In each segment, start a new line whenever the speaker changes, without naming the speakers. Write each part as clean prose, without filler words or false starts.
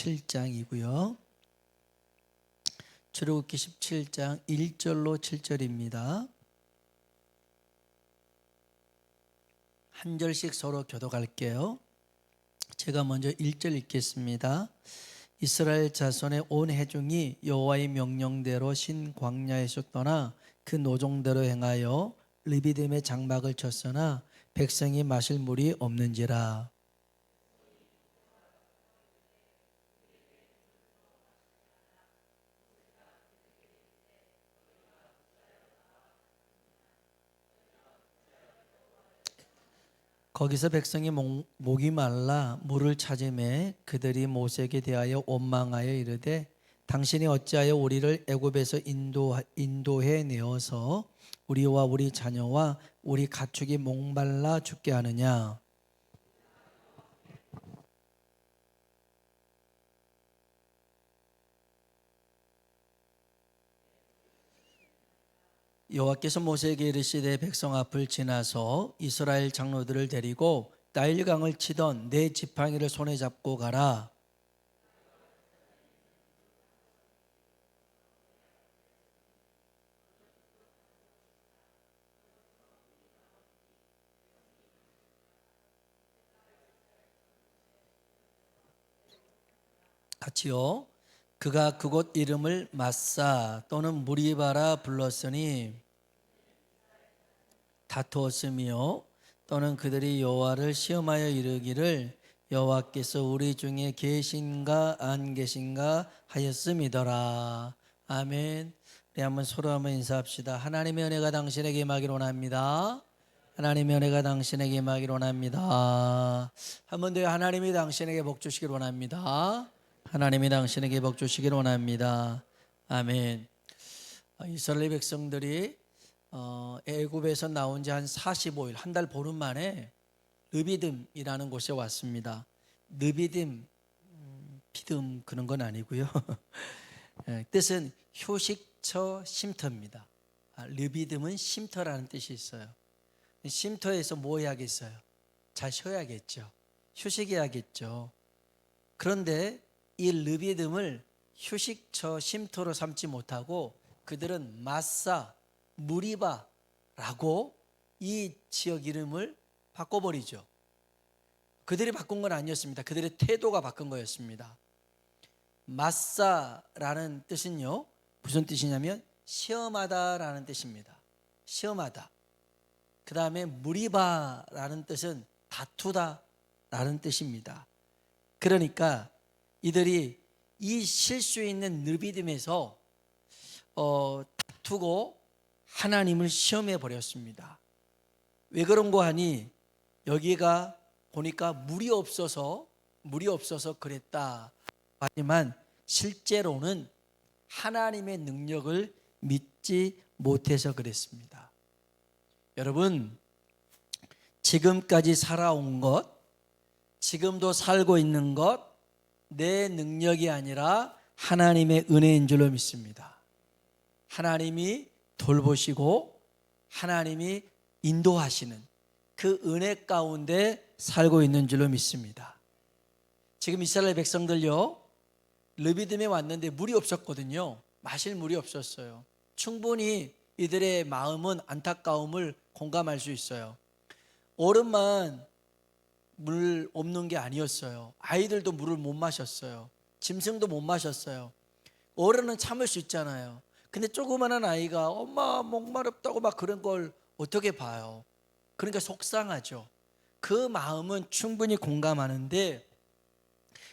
17장이고요. 출애굽기 17장 1절로 7절입니다. 한 절씩 서로 교독할게요. 제가 먼저 1절 읽겠습니다. 이스라엘 자손의 온 회중이 여호와의 명령대로 신 광야에서 떠나 그 노종대로 행하여 르비딤에 장막을 쳤으나 백성이 마실 물이 없는지라. 거기서 백성이 목이 말라 물을 찾으매 그들이 모세에게 대하여 원망하여 이르되 당신이 어찌하여 우리를 애굽에서 인도해 내어서 우리와 우리 자녀와 우리 가축이 목말라 죽게 하느냐. 여호와께서 모세에게 이르시되 백성 앞을 지나서 이스라엘 장로들을 데리고 나일강을 치던 네 지팡이를 손에 잡고 가라. 같이요. 그가 그곳 이름을 마사 또는 무리바라 불렀으니 다투었으며 또는 그들이 여호와를 시험하여 이르기를 여호와께서 우리 중에 계신가 안 계신가 하였음이더라. 아멘. 우리 한번 서로 한번 인사합시다. 하나님의 은혜가 당신에게 임하기를 원합니다. 하나님의 은혜가 당신에게 임하기를 원합니다. 한 번 더 하나님이 당신에게 복 주시기를 원합니다. 하나님이 당신에게 복 주시기를 원합니다. 아멘. 이스라엘 백성들이 애굽에서 나온 지 한 45일, 한 달 보름 만에 르비딤이라는 곳에 왔습니다. 르비딤, 피듬 그런 건 아니고요. 뜻은 휴식처 쉼터입니다. 르비딤은 쉼터라는 뜻이 있어요. 쉼터에서 뭐 해야겠어요? 잘 쉬어야겠죠. 휴식해야겠죠. 그런데 이 르비딤을 휴식처 쉼터로 삼지 못하고 그들은 마사, 무리바라고 이 지역 이름을 바꿔버리죠. 그들이 바꾼 건 아니었습니다. 그들의 태도가 바꾼 거였습니다. 마사라는 뜻은요, 무슨 뜻이냐면 시험하다라는 뜻입니다. 시험하다. 그 다음에 무리바라는 뜻은 다투다라는 뜻입니다. 그러니까 이들이 이 실수 있는 르비딤에서 다투고 하나님을 시험해 버렸습니다. 왜 그런 거 하니 여기가 보니까 물이 없어서 그랬다. 하지만 실제로는 하나님의 능력을 믿지 못해서 그랬습니다. 여러분, 지금까지 살아온 것, 지금도 살고 있는 것, 내 능력이 아니라 하나님의 은혜인 줄로 믿습니다. 하나님이 돌보시고 하나님이 인도하시는 그 은혜 가운데 살고 있는 줄로 믿습니다. 지금 이스라엘 백성들요, 르비딤에 왔는데 물이 없었거든요. 마실 물이 없었어요. 충분히 이들의 마음은 안타까움을 공감할 수 있어요. 어른만 물 없는 게 아니었어요. 아이들도 물을 못 마셨어요. 짐승도 못 마셨어요. 어른은 참을 수 있잖아요. 근데 조그마한 아이가 엄마 목마르다고 막 그런 걸 어떻게 봐요? 그러니까 속상하죠. 그 마음은 충분히 공감하는데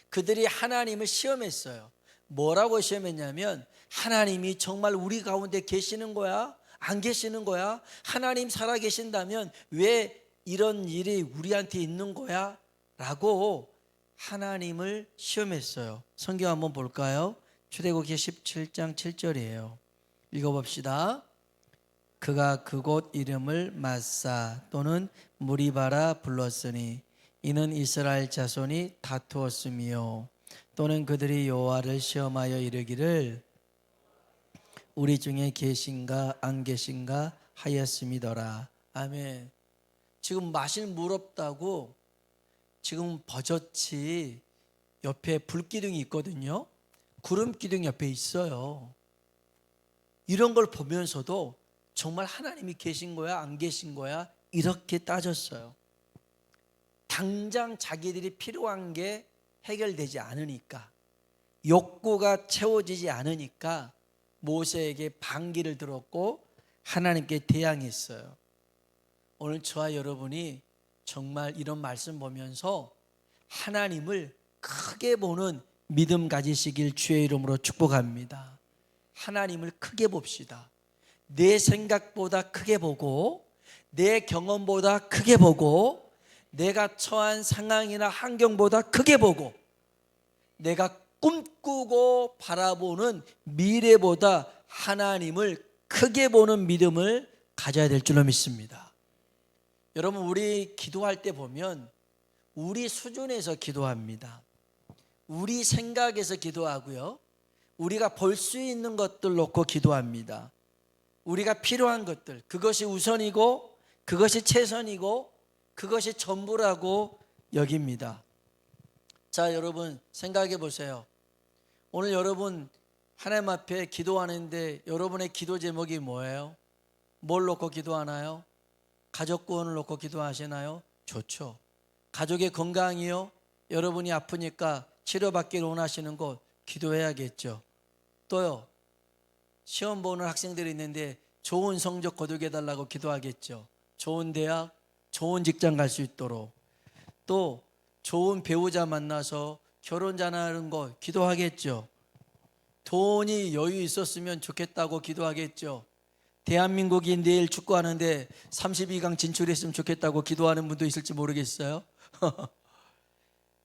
그들이 하나님을 시험했어요. 뭐라고 시험했냐면 하나님이 정말 우리 가운데 계시는 거야? 안 계시는 거야? 하나님 살아 계신다면 왜 이런 일이 우리한테 있는 거야? 라고 하나님을 시험했어요. 성경 한번 볼까요? 출애굽기 17장 7절이에요. 읽어봅시다. 그가 그곳 이름을 마사 또는 무리바라 불렀으니 이는 이스라엘 자손이 다투었으며 또는 그들이 여호와를 시험하여 이르기를 우리 중에 계신가 안 계신가 하였음이더라. 아멘. 지금 마실 물 없다고 지금 버젓이 옆에 불기둥이 있거든요. 구름기둥 옆에 있어요. 이런 걸 보면서도 정말 하나님이 계신 거야, 안 계신 거야? 이렇게 따졌어요. 당장 자기들이 필요한 게 해결되지 않으니까, 욕구가 채워지지 않으니까 모세에게 반기를 들었고 하나님께 대항했어요. 오늘 저와 여러분이 정말 이런 말씀 보면서 하나님을 크게 보는 믿음 가지시길 주의 이름으로 축복합니다. 하나님을 크게 봅시다. 내 생각보다 크게 보고, 내 경험보다 크게 보고, 내가 처한 상황이나 환경보다 크게 보고, 내가 꿈꾸고 바라보는 미래보다 하나님을 크게 보는 믿음을 가져야 될 줄로 믿습니다. 여러분, 우리 기도할 때 보면 우리 수준에서 기도합니다. 우리 생각에서 기도하고요, 우리가 볼 수 있는 것들 놓고 기도합니다. 우리가 필요한 것들, 그것이 우선이고 그것이 최선이고 그것이 전부라고 여깁니다. 자, 여러분 생각해 보세요. 오늘 여러분 하나님 앞에 기도하는데 여러분의 기도 제목이 뭐예요? 뭘 놓고 기도하나요? 가족 구원을 놓고 기도하시나요? 좋죠. 가족의 건강이요? 여러분이 아프니까 치료받기를 원하시는 곳 기도해야겠죠. 또요, 시험 보는 학생들이 있는데 좋은 성적 거두게 해달라고 기도하겠죠. 좋은 대학, 좋은 직장 갈 수 있도록. 또 좋은 배우자 만나서 결혼 잘하는 거 기도하겠죠. 돈이 여유 있었으면 좋겠다고 기도하겠죠. 대한민국이 내일 축구하는데 32강 진출했으면 좋겠다고 기도하는 분도 있을지 모르겠어요.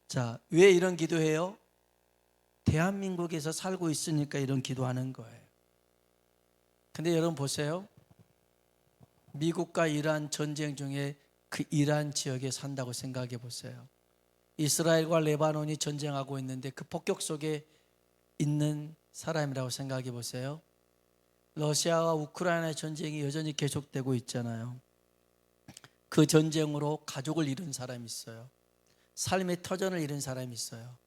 자, 왜 이런 기도해요? 대한민국에서 살고 있으니까 이런 기도하는 거예요. 근데 여러분 보세요. 미국과 이란 전쟁 중에 그 이란 지역에 산다고 생각해 보세요. 이스라엘과 레바논이 전쟁하고 있는데 그 폭격 속에 있는 사람이라고 생각해 보세요. 러시아와 우크라이나 전쟁이 여전히 계속되고 있잖아요. 그 전쟁으로 가족을 잃은 사람이 있어요. 삶의 터전을 잃은 사람이 있어요.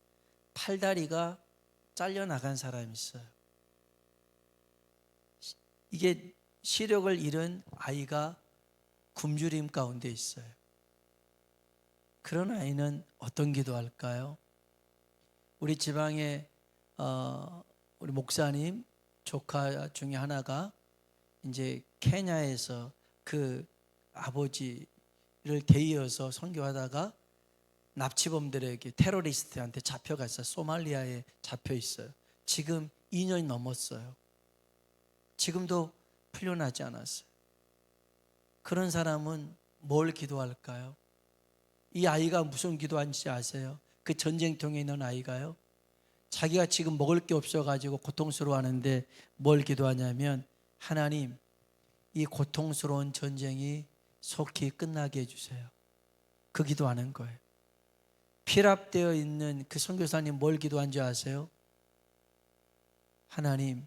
팔다리가 잘려나간 사람이 있어요. 이게 시력을 잃은 아이가 굶주림 가운데 있어요. 그런 아이는 어떤 기도할까요? 우리 지방에 우리 목사님 조카 중에 하나가 이제 케냐에서 그 아버지를 대이어서 선교하다가 납치범들에게, 테러리스트한테 잡혀갔어요. 소말리아에 잡혀 있어요. 지금 2년이 넘었어요. 지금도 풀려나지 않았어요. 그런 사람은 뭘 기도할까요? 이 아이가 무슨 기도하는지 아세요? 그 전쟁통에 있는 아이가요, 자기가 지금 먹을 게 없어가지고 고통스러워하는데 뭘 기도하냐면, 하나님, 이 고통스러운 전쟁이 속히 끝나게 해주세요. 그 기도하는 거예요. 피랍되어 있는 그 선교사님 뭘 기도한 줄 아세요? 하나님,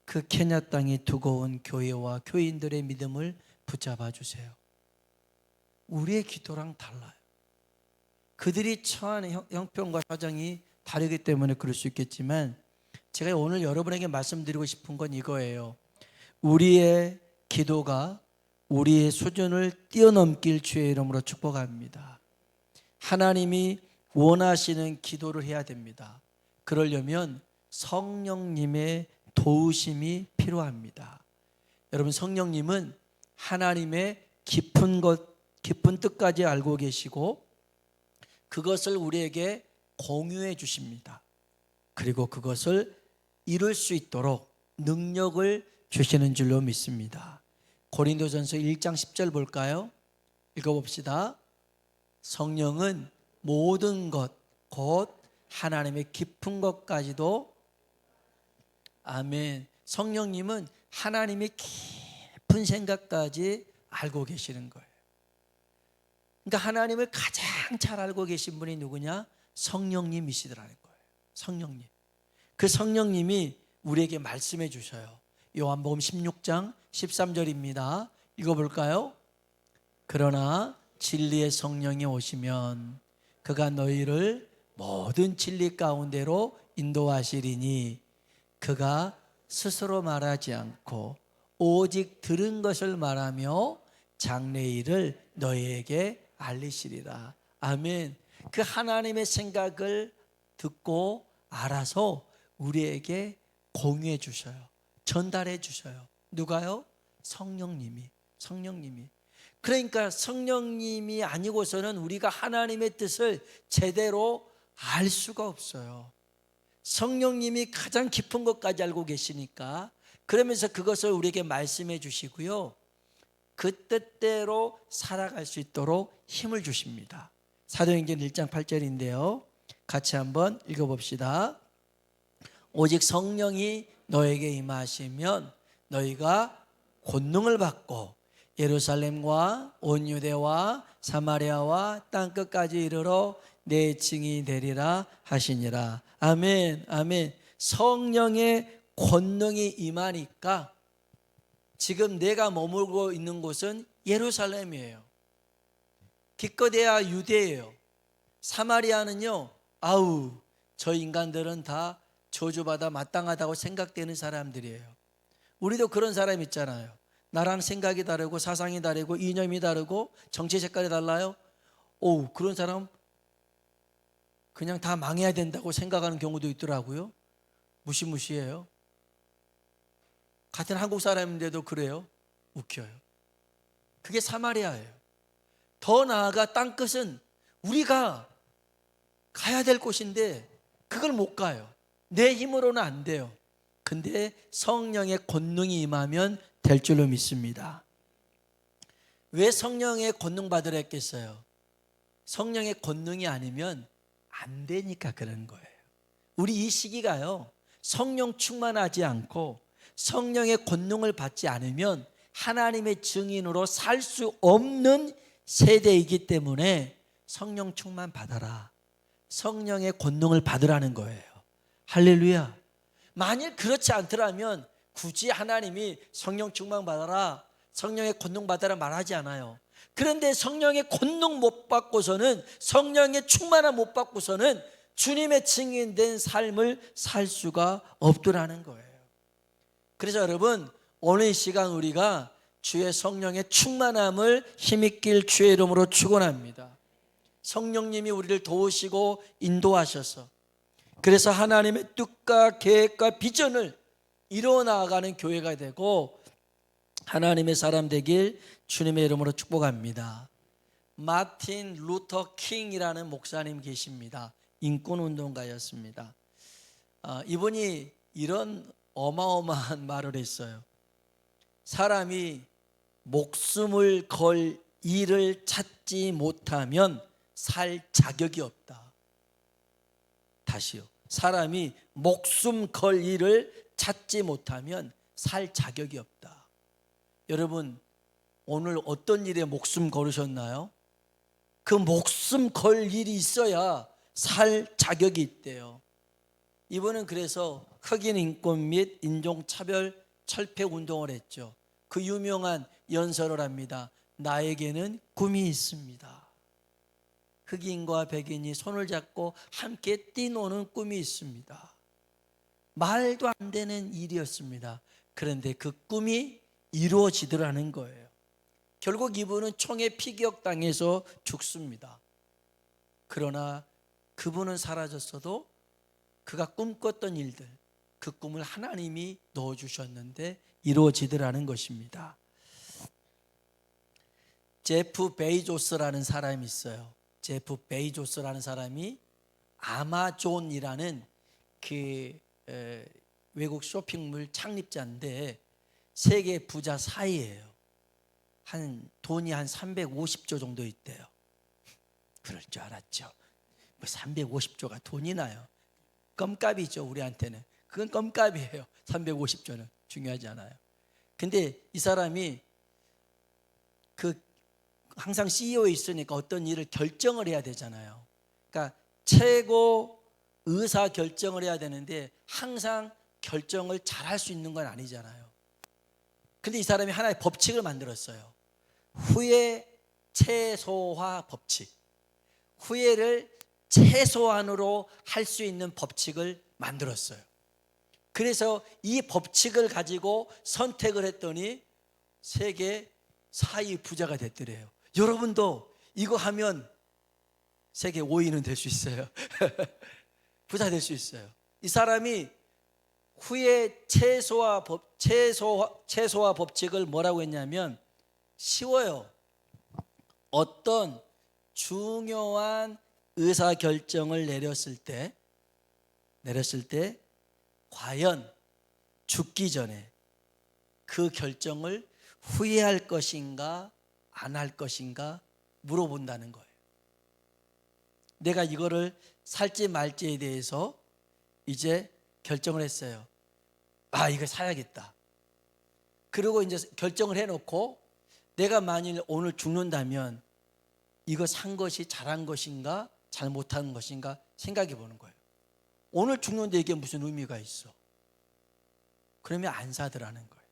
그 케냐 땅에 두고 온 교회와 교인들의 믿음을 붙잡아 주세요. 우리의 기도랑 달라요. 그들이 처한 형편과 사정이 다르기 때문에 그럴 수 있겠지만, 제가 오늘 여러분에게 말씀드리고 싶은 건 이거예요. 우리의 기도가 우리의 수준을 뛰어넘길 주의 이름으로 축복합니다. 하나님이 원하시는 기도를 해야 됩니다. 그러려면 성령님의 도우심이 필요합니다. 여러분, 성령님은 하나님의 깊은 뜻까지 알고 계시고 그것을 우리에게 공유해 주십니다. 그리고 그것을 이룰 수 있도록 능력을 주시는 줄로 믿습니다. 고린도전서 1장 10절 볼까요? 읽어봅시다. 성령은 모든 것, 곧 하나님의 깊은 것까지도, 아멘. 성령님은 하나님의 깊은 생각까지 알고 계시는 거예요. 그러니까 하나님을 가장 잘 알고 계신 분이 누구냐? 성령님이시더라는 거예요. 성령님. 그 성령님이 우리에게 말씀해 주셔요. 요한복음 16장 13절입니다. 읽어볼까요? 그러나 진리의 성령이 오시면 그가 너희를 모든 진리 가운데로 인도하시리니 그가 스스로 말하지 않고 오직 들은 것을 말하며 장래일을 너희에게 알리시리라. 아멘. 그 하나님의 생각을 듣고 알아서 우리에게 공유해 주셔요. 전달해 주셔요. 누가요? 성령님이. 그러니까 성령님이 아니고서는 우리가 하나님의 뜻을 제대로 알 수가 없어요. 성령님이 가장 깊은 것까지 알고 계시니까, 그러면서 그것을 우리에게 말씀해 주시고요, 그 뜻대로 살아갈 수 있도록 힘을 주십니다. 사도행전 1장 8절인데요 같이 한번 읽어봅시다. 오직 성령이 너에게 임하시면 너희가 권능을 받고 예루살렘과 온 유대와 사마리아와 땅끝까지 이르러 내 증인이 되리라 하시니라. 아멘, 아멘. 성령의 권능이 임하니까 지금 내가 머물고 있는 곳은 예루살렘이에요. 기껏해야 유대예요. 사마리아는요, 아우, 저 인간들은 다 저주받아 마땅하다고 생각되는 사람들이에요. 우리도 그런 사람 있잖아요. 나랑 생각이 다르고 사상이 다르고 이념이 다르고 정치 색깔이 달라요. 오, 그런 사람 그냥 다 망해야 된다고 생각하는 경우도 있더라고요. 무시무시해요. 같은 한국 사람인데도 그래요. 웃겨요. 그게 사마리아예요. 더 나아가 땅끝은 우리가 가야 될 곳인데 그걸 못 가요. 내 힘으로는 안 돼요. 근데 성령의 권능이 임하면 될 줄로 믿습니다. 왜 성령의 권능 받으라 했겠어요? 성령의 권능이 아니면 안 되니까 그런 거예요. 우리 이 시기가요, 성령 충만하지 않고 성령의 권능을 받지 않으면 하나님의 증인으로 살 수 없는 세대이기 때문에 성령 충만 받아라. 성령의 권능을 받으라는 거예요. 할렐루야. 만일 그렇지 않더라면 굳이 하나님이 성령 충만 받아라, 성령의 권능 받아라 말하지 않아요. 그런데 성령의 권능 못 받고서는, 성령의 충만함 못 받고서는 주님의 증인된 삶을 살 수가 없더라는 거예요. 그래서 여러분, 오늘 이 시간 우리가 주의 성령의 충만함을 힘있길 주의 이름으로 축원합니다. 성령님이 우리를 도우시고 인도하셔서, 그래서 하나님의 뜻과 계획과 비전을 이루어 나아가는 교회가 되고 하나님의 사람 되길 주님의 이름으로 축복합니다. 마틴 루터 킹이라는 목사님 계십니다. 인권운동가였습니다. 이분이 이런 어마어마한 말을 했어요. 사람이 목숨을 걸 일을 찾지 못하면 살 자격이 없다. 다시요. 사람이 목숨 걸 일을 찾지 못하면 살 자격이 없다. 여러분, 오늘 어떤 일에 목숨 걸으셨나요? 그 목숨 걸 일이 있어야 살 자격이 있대요. 이분은 그래서 흑인 인권 및 인종차별 철폐 운동을 했죠. 그 유명한 연설을 합니다. 나에게는 꿈이 있습니다. 흑인과 백인이 손을 잡고 함께 뛰노는 꿈이 있습니다. 말도 안 되는 일이었습니다. 그런데 그 꿈이 이루어지더라는 거예요. 결국 이분은 총에 피격당해서 죽습니다. 그러나 그분은 사라졌어도 그가 꿈꿨던 일들, 그 꿈을 하나님이 넣어주셨는데 이루어지더라는 것입니다. 제프 베이조스라는 사람이 있어요. 제프 베이조스라는 사람이 아마존이라는 그 외국 쇼핑몰 창립자인데 세계 부자 4위예요. 돈이 한 350조 정도 있대요. 그럴 줄 알았죠. 뭐 350조가 돈이 나요. 껌값이죠, 우리한테는. 그건 껌값이에요. 350조는 중요하지 않아요. 근데 이 사람이 항상 CEO에 있으니까 어떤 일을 결정을 해야 되잖아요. 그러니까 최고 의사 결정을 해야 되는데 항상 결정을 잘할 수 있는 건 아니잖아요. 근데 이 사람이 하나의 법칙을 만들었어요. 후회 최소화 법칙. 후회를 최소한으로 할 수 있는 법칙을 만들었어요. 그래서 이 법칙을 가지고 선택을 했더니 세계 4위 부자가 됐더래요. 여러분도 이거 하면 세계 5위는 될 수 있어요. 부자 될 수 있어요. 이 사람이 후에 최소화 법칙을 뭐라고 했냐면 쉬워요. 어떤 중요한 의사결정을 내렸을 때 과연 죽기 전에 그 결정을 후회할 것인가 안 할 것인가 물어본다는 거예요. 내가 이거를 살지 말지에 대해서 이제 결정을 했어요. 아, 이거 사야겠다. 그리고 이제 결정을 해놓고 내가 만일 오늘 죽는다면 이거 산 것이 잘한 것인가 잘못한 것인가 생각해 보는 거예요. 오늘 죽는데 이게 무슨 의미가 있어? 그러면 안 사더라는 거예요.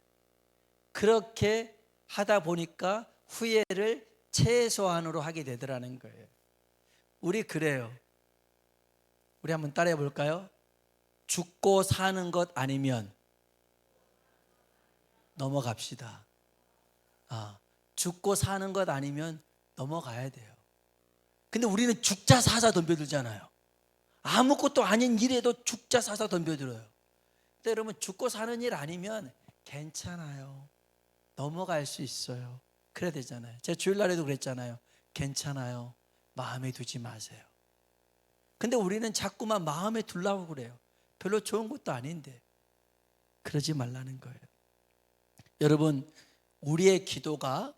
그렇게 하다 보니까 후회를 최소한으로 하게 되더라는 거예요. 우리 그래요. 우리 한번 따라해 볼까요? 죽고 사는 것 아니면 넘어갑시다. 죽고 사는 것 아니면 넘어가야 돼요. 근데 우리는 죽자 사자 덤벼들잖아요. 아무것도 아닌 일에도 죽자 사자 덤벼들어요. 근데 여러분, 죽고 사는 일 아니면 괜찮아요. 넘어갈 수 있어요. 그래야 되잖아요. 제가 주일날에도 그랬잖아요. 괜찮아요. 마음에 두지 마세요. 근데 우리는 자꾸만 마음에 두려고 그래요. 별로 좋은 것도 아닌데. 그러지 말라는 거예요. 여러분, 우리의 기도가,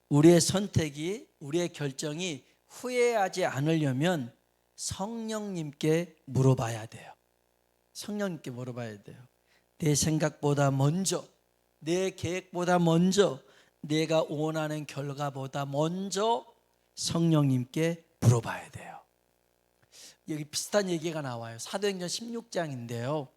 우리의 선택이, 우리의 결정이 후회하지 않으려면 성령님께 물어봐야 돼요. 성령님께 물어봐야 돼요. 내 생각보다 먼저, 내 계획보다 먼저, 내가 원하는 결과보다 먼저 성령님께 물어봐야 돼요. 여기 비슷한 얘기가 나와요. 사도행전 16장인데요.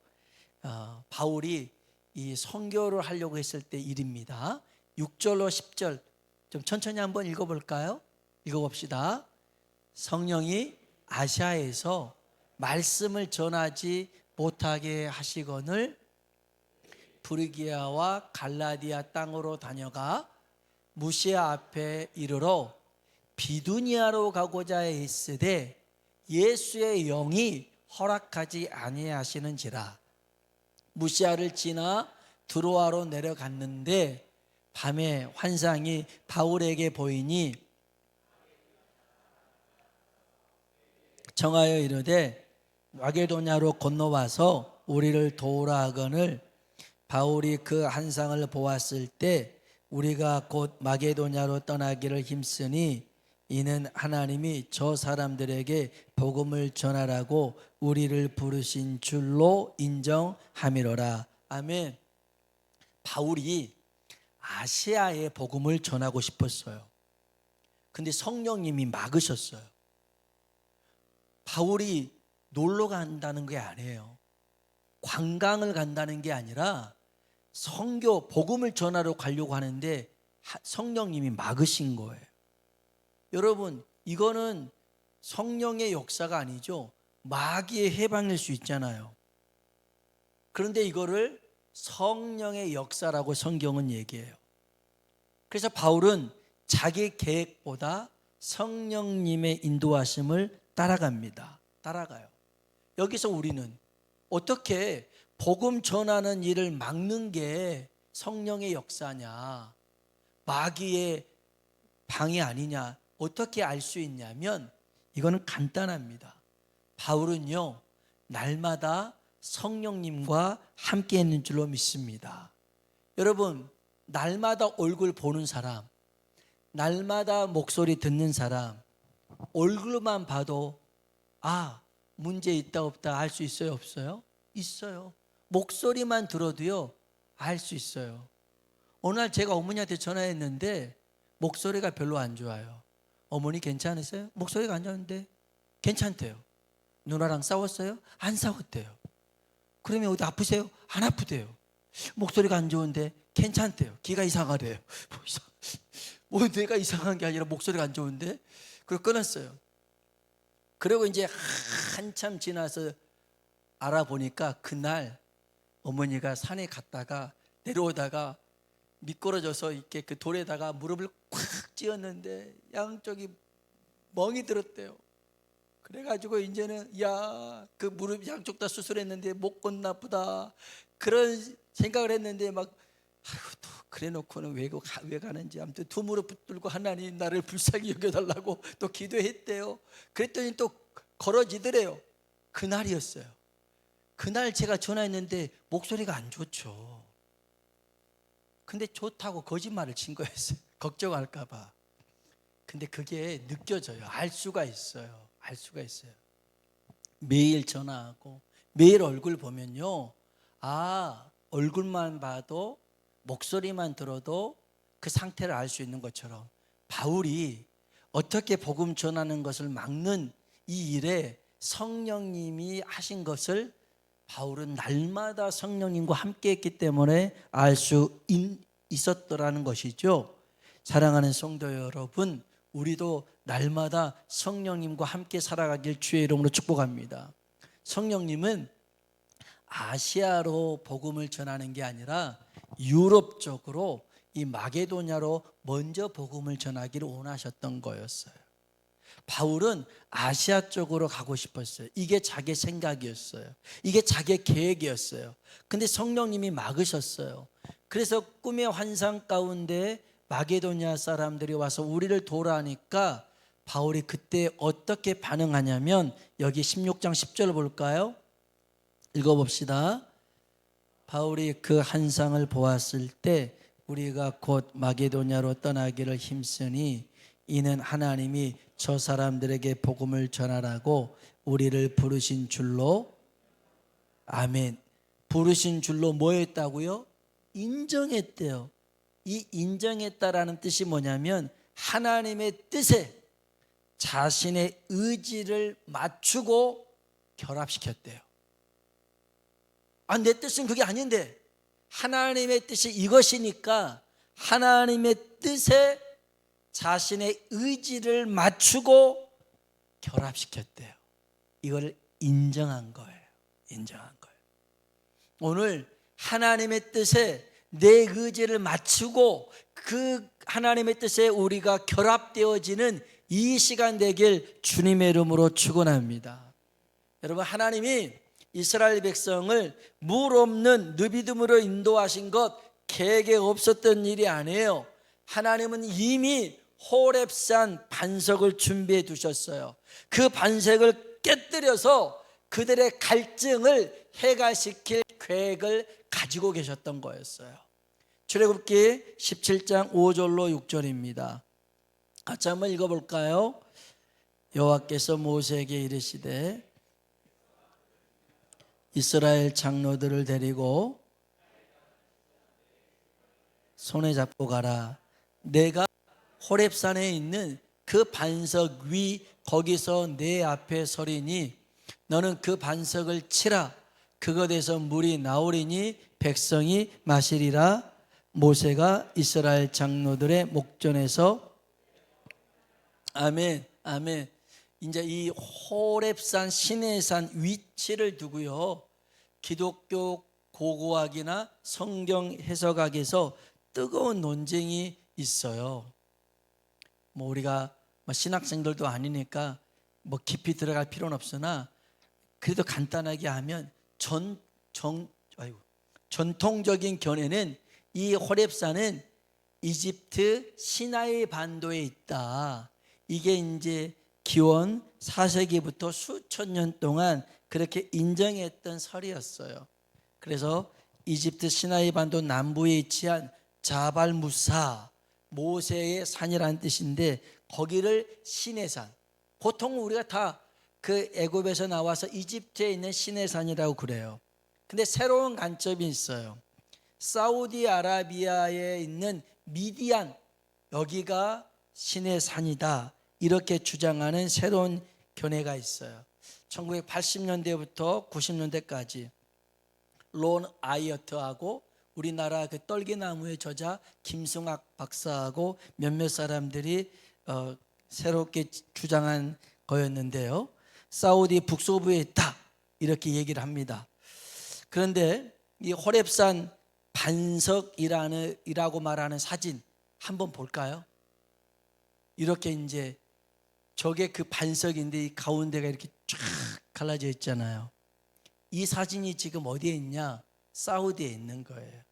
바울이 이 선교를 하려고 했을 때 일입니다. 6절로 10절 좀 천천히 한번 읽어볼까요? 읽어봅시다. 성령이 아시아에서 말씀을 전하지 못하게 하시거늘 브리기아와 갈라디아 땅으로 다녀가 무시아 앞에 이르러 비두니아로 가고자 했으되 예수의 영이 허락하지 아니하시는지라. 무시아를 지나 드로아로 내려갔는데 밤에 환상이 바울에게 보이니 정하여 이르되 마게도냐로 건너와서 우리를 도우라 하거늘 바울이 그 환상을 보았을 때 우리가 곧 마게도냐로 떠나기를 힘쓰니 이는 하나님이 저 사람들에게 복음을 전하라고 우리를 부르신 줄로 인정함이로라. 아멘. 바울이 아시아에 복음을 전하고 싶었어요. 근데 성령님이 막으셨어요. 바울이 놀러 간다는 게 아니에요. 관광을 간다는 게 아니라 선교, 복음을 전하러 가려고 하는데 성령님이 막으신 거예요. 여러분, 이거는 성령의 역사가 아니죠. 마귀의 해방일 수 있잖아요. 그런데 이거를 성령의 역사라고 성경은 얘기해요. 그래서 바울은 자기 계획보다 성령님의 인도하심을 따라갑니다. 따라가요. 여기서 우리는 어떻게 복음 전하는 일을 막는 게 성령의 역사냐, 마귀의 방해 아니냐, 어떻게 알 수 있냐면 이거는 간단합니다. 바울은요, 날마다 성령님과 함께 있는 줄로 믿습니다. 여러분, 날마다 얼굴 보는 사람, 날마다 목소리 듣는 사람, 얼굴만 봐도 문제 있다 없다 알 수 있어요 없어요? 있어요. 목소리만 들어도요 알 수 있어요. 어느 날 제가 어머니한테 전화했는데 목소리가 별로 안 좋아요. 어머니 괜찮으세요? 목소리가 안 좋은데 괜찮대요. 누나랑 싸웠어요? 안 싸웠대요. 그러면 어디 아프세요? 안 아프대요. 목소리가 안 좋은데 괜찮대요. 귀가 이상하대요. 뭐 내가 이상한 게 아니라 목소리가 안 좋은데. 그걸 끊었어요. 그리고 이제 한참 지나서 알아보니까 그날 어머니가 산에 갔다가 내려오다가 미끄러져서 이렇게 그 돌에다가 무릎을 콱 찧었는데 양쪽이 멍이 들었대요. 그래가지고 이제는 야, 그 무릎 양쪽 다 수술했는데 못 나쁘다 그런 생각을 했는데 막 아이고 또 그래놓고는 왜 가는지 아무튼 두 무릎 붙들고 하나님 나를 불쌍히 여겨달라고 또 기도했대요. 그랬더니 또 걸어지더래요. 그날이었어요. 그날 제가 전화했는데 목소리가 안 좋죠. 근데 좋다고 거짓말을 친 거였어요. 걱정할까 봐. 근데 그게 느껴져요. 알 수가 있어요. 알 수가 있어요. 매일 전화하고 매일 얼굴 보면요, 아, 얼굴만 봐도 목소리만 들어도 그 상태를 알 수 있는 것처럼 바울이 어떻게 복음 전하는 것을 막는 이 일에 성령님이 하신 것을 바울은 날마다 성령님과 함께 했기 때문에 알 수 있었더라는 것이죠. 사랑하는 성도 여러분, 우리도 날마다 성령님과 함께 살아가길 주의 이름으로 축복합니다. 성령님은 아시아로 복음을 전하는 게 아니라 유럽 쪽으로 이 마게도냐로 먼저 복음을 전하기를 원하셨던 거였어요. 바울은 아시아 쪽으로 가고 싶었어요. 이게 자기 생각이었어요. 이게 자기 계획이었어요. 근데 성령님이 막으셨어요. 그래서 꿈의 환상 가운데 마게도냐 사람들이 와서 우리를 도라니까 바울이 그때 어떻게 반응하냐면 여기 16장 10절 볼까요? 읽어봅시다. 바울이 그 환상을 보았을 때 우리가 곧 마게도냐로 떠나기를 힘쓰니 이는 하나님이 저 사람들에게 복음을 전하라고 우리를 부르신 줄로. 아멘. 부르신 줄로 뭐 했다고요? 인정했대요. 이 인정했다라는 뜻이 뭐냐면 하나님의 뜻에 자신의 의지를 맞추고 결합시켰대요. 아, 내 뜻은 그게 아닌데 하나님의 뜻이 이것이니까 하나님의 뜻에 자신의 의지를 맞추고 결합시켰대요. 이걸 인정한 거예요. 인정한 거예요. 오늘 하나님의 뜻에 내 의지를 맞추고 그 하나님의 뜻에 우리가 결합되어지는 이 시간 되길 주님의 이름으로 축원합니다. 여러분, 하나님이 이스라엘 백성을 물 없는 느비듬으로 인도하신 것 계획에 없었던 일이 아니에요. 하나님은 이미 호렙산 반석을 준비해 두셨어요. 그 반석을 깨뜨려서 그들의 갈증을 해결시킬 계획을 가지고 계셨던 거였어요. 출애굽기 17장 5절로 6절입니다. 같이 한번 읽어볼까요? 여호와께서 모세에게 이르시되 이스라엘 장로들을 데리고 손에 잡고 가라. 내가 호렙산에 있는 그 반석 위 거기서 내 앞에 서리니 너는 그 반석을 치라. 그것에서 물이 나오리니 백성이 마시리라. 모세가 이스라엘 장로들의 목전에서 아멘, 아멘. 이제 이 호렙산 시내산 위치를 두고요, 기독교 고고학이나 성경 해석학에서 뜨거운 논쟁이 있어요. 뭐 우리가 신학생들도 아니니까 뭐 깊이 들어갈 필요는 없으나 그래도 간단하게 하면 전통적인 견해는 이 호렙산은 이집트 시나이 반도에 있다. 이게 이제 기원 4세기부터 수천 년 동안 그렇게 인정했던 설이었어요. 그래서 이집트 시나이 반도 남부에 위치한 자발 무사, 모세의 산이라는 뜻인데 거기를 시내산, 보통 우리가 다 그 애굽에서 나와서 이집트에 있는 시내산이라고 그래요. 근데 새로운 관점이 있어요. 사우디아라비아에 있는 미디안, 여기가 시내산이다, 이렇게 주장하는 새로운 견해가 있어요. 1980년대부터 90년대까지 론 아이어트하고 우리나라 그 떨기나무의 저자 김승학 박사하고 몇몇 사람들이 새롭게 주장한 거였는데요. 사우디 북서부에 있다, 이렇게 얘기를 합니다. 그런데 이 호렙산 반석이라고 말하는 사진 한번 볼까요? 이렇게 이제 저게 그 반석인데 이 가운데가 이렇게 쫙 갈라져 있잖아요. 이 사진이 지금 어디에 있냐? 사우디에 있는 거예요.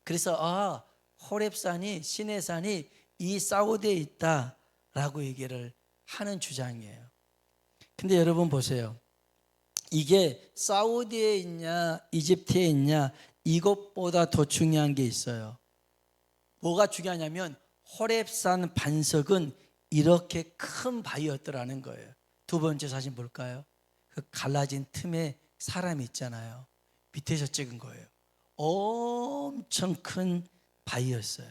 그래서 호렙산이, 시내산이 이 사우디에 있다라고 얘기를 하는 주장이에요. 근데 여러분 보세요. 이게 사우디에 있냐 이집트에 있냐, 이것보다 더 중요한 게 있어요. 뭐가 중요하냐면 호렙산 반석은 이렇게 큰 바위였더라는 거예요. 두 번째 사진 볼까요? 그 갈라진 틈에 사람이 있잖아요. 밑에서 찍은 거예요. 엄청 큰 바위였어요.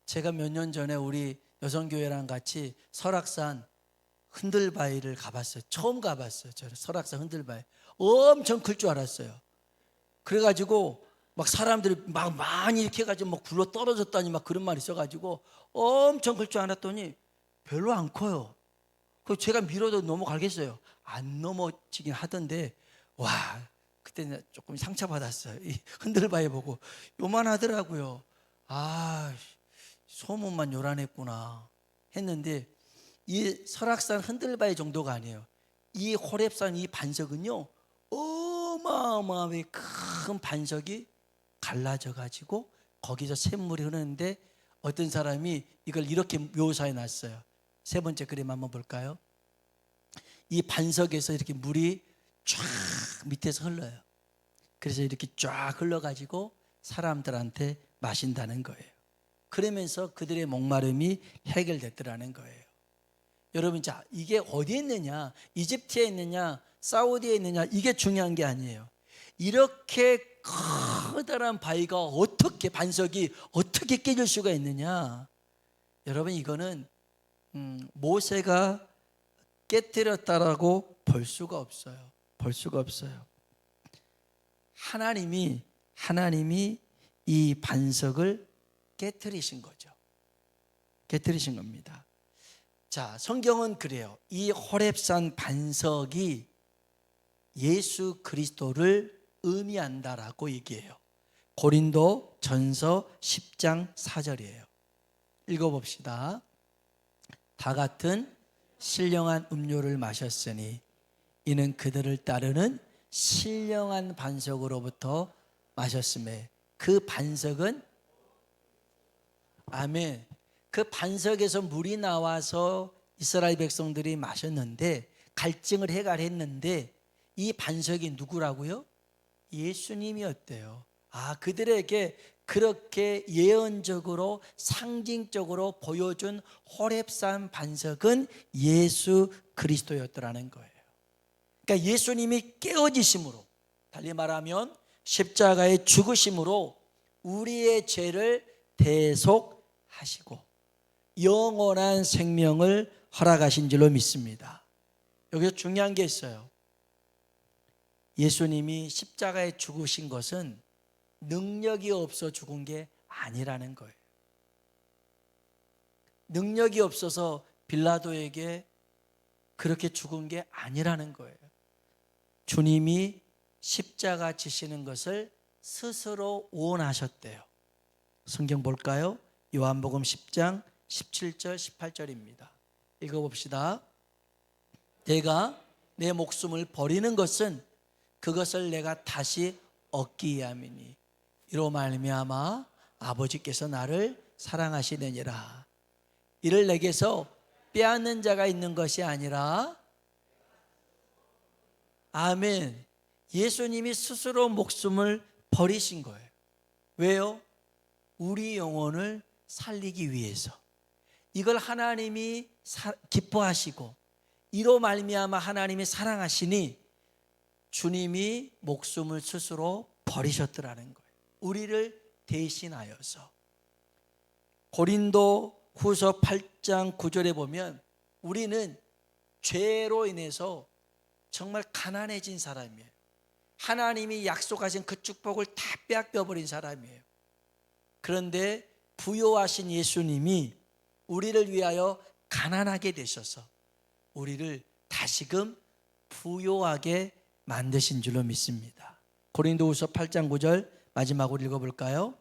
제가 몇 년 전에 우리 여성교회랑 같이 설악산 흔들바위를 가봤어요. 처음 가봤어요. 저는 설악산 흔들바위. 엄청 클 줄 알았어요. 그래가지고 막 사람들이 막 많이 이렇게 해가지고 막 굴러 떨어졌다니 막 그런 말이 있어가지고 엄청 클 줄 알았더니 별로 안 커요. 그 제가 밀어도 넘어가겠어요. 안 넘어지긴 하던데, 와, 그때 조금 상처받았어요. 이 흔들바위 보고 요만하더라고요. 소문만 요란했구나 했는데, 이 설악산 흔들바위 정도가 아니에요. 이 호렙산 이 반석은요, 어마어마하게 큰 반석이 갈라져 가지고 거기서 샘물이 흐르는데, 어떤 사람이 이걸 이렇게 묘사해 놨어요. 세 번째 그림 한번 볼까요? 이 반석에서 이렇게 물이 쫙 밑에서 흘러요. 그래서 이렇게 쫙 흘러가지고 사람들한테 마신다는 거예요. 그러면서 그들의 목마름이 해결됐더라는 거예요. 여러분, 자, 이게 어디에 있느냐, 이집트에 있느냐, 사우디에 있느냐, 이게 중요한 게 아니에요. 이렇게 커다란 바위가 어떻게, 반석이 어떻게 깨질 수가 있느냐. 여러분, 이거는 모세가 깨뜨렸다라고 볼 수가 없어요. 볼 수가 없어요. 하나님이 이 반석을 깨뜨리신 거죠. 깨뜨리신 겁니다. 자, 성경은 그래요. 이 호렙산 반석이 예수 그리스도를 의미한다라고 얘기해요. 고린도 전서 10장 4절이에요. 읽어봅시다. 다 같은 신령한 음료를 마셨으니 이는 그들을 따르는 신령한 반석으로부터 마셨음에, 그 반석은, 아멘, 그 반석에서 물이 나와서 이스라엘 백성들이 마셨는데, 갈증을 해결했는데, 이 반석이 누구라고요? 예수님이었대요. 그들에게 그렇게 예언적으로 상징적으로 보여준 호렙산 반석은 예수 그리스도였더라는 거예요. 그러니까 예수님이 깨어지심으로, 달리 말하면 십자가의 죽으심으로 우리의 죄를 대속하시고 영원한 생명을 허락하신 줄로 믿습니다. 여기서 중요한 게 있어요. 예수님이 십자가에 죽으신 것은 능력이 없어 죽은 게 아니라는 거예요. 능력이 없어서 빌라도에게 그렇게 죽은 게 아니라는 거예요. 주님이 십자가 지시는 것을 스스로 원하셨대요. 성경 볼까요? 요한복음 10장 17절 18절입니다. 읽어봅시다. 내가 내 목숨을 버리는 것은 그것을 내가 다시 얻기 위함이니 이로 말미암아 아버지께서 나를 사랑하시느니라. 이를 내게서 빼앗는 자가 있는 것이 아니라, 아멘, 예수님이 스스로 목숨을 버리신 거예요. 왜요? 우리 영혼을 살리기 위해서. 이걸 하나님이 기뻐하시고 이로 말미암아 하나님이 사랑하시니 주님이 목숨을 스스로 버리셨더라는 거예요. 우리를 대신하여서. 고린도 후서 8장 9절에 보면 우리는 죄로 인해서 정말 가난해진 사람이에요. 하나님이 약속하신 그 축복을 다 빼앗겨버린 사람이에요. 그런데 부요하신 예수님이 우리를 위하여 가난하게 되셔서 우리를 다시금 부요하게 만드신 줄로 믿습니다. 고린도후서 8장 9절 마지막으로 읽어볼까요?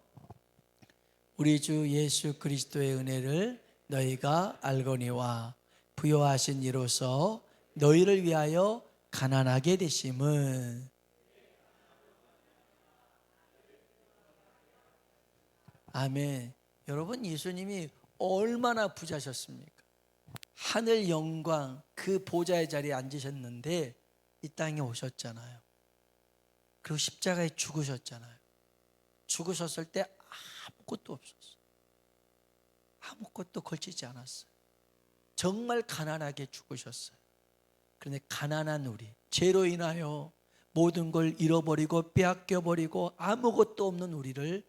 우리 주 예수 그리스도의 은혜를 너희가 알거니와 부요하신 이로써 너희를 위하여 가난하게 되심은. 아멘. 여러분, 예수님이 얼마나 부자셨습니까? 하늘 영광 그 보좌의 자리에 앉으셨는데 이 땅에 오셨잖아요. 그리고 십자가에 죽으셨잖아요. 죽으셨을 때 아무것도 없었어요. 아무것도 걸치지 않았어요. 정말 가난하게 죽으셨어요. 그런데 가난한 우리, 죄로 인하여 모든 걸 잃어버리고 빼앗겨버리고 아무것도 없는 우리를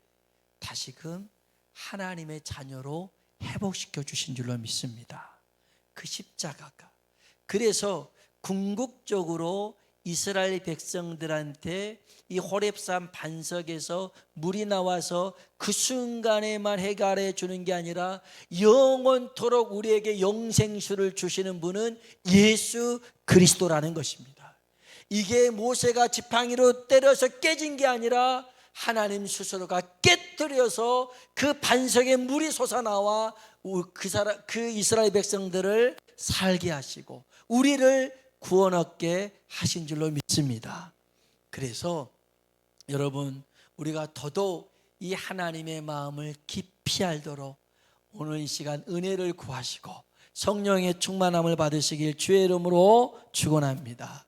다시금 하나님의 자녀로 회복시켜 주신 줄로 믿습니다. 그 십자가가. 그래서 궁극적으로 이스라엘 백성들한테 이 호렙산 반석에서 물이 나와서 그 순간에만 해결해 주는 게 아니라 영원토록 우리에게 영생수를 주시는 분은 예수 그리스도라는 것입니다. 이게 모세가 지팡이로 때려서 깨진 게 아니라 하나님 스스로가 깨뜨려서 그 반석에 물이 솟아나와 그 이스라엘 백성들을 살게 하시고 우리를 구원 얻게 하신 줄로 믿습니다. 그래서 여러분, 우리가 더더욱 이 하나님의 마음을 깊이 알도록 오늘 이 시간 은혜를 구하시고 성령의 충만함을 받으시길 주의 이름으로 축원합니다.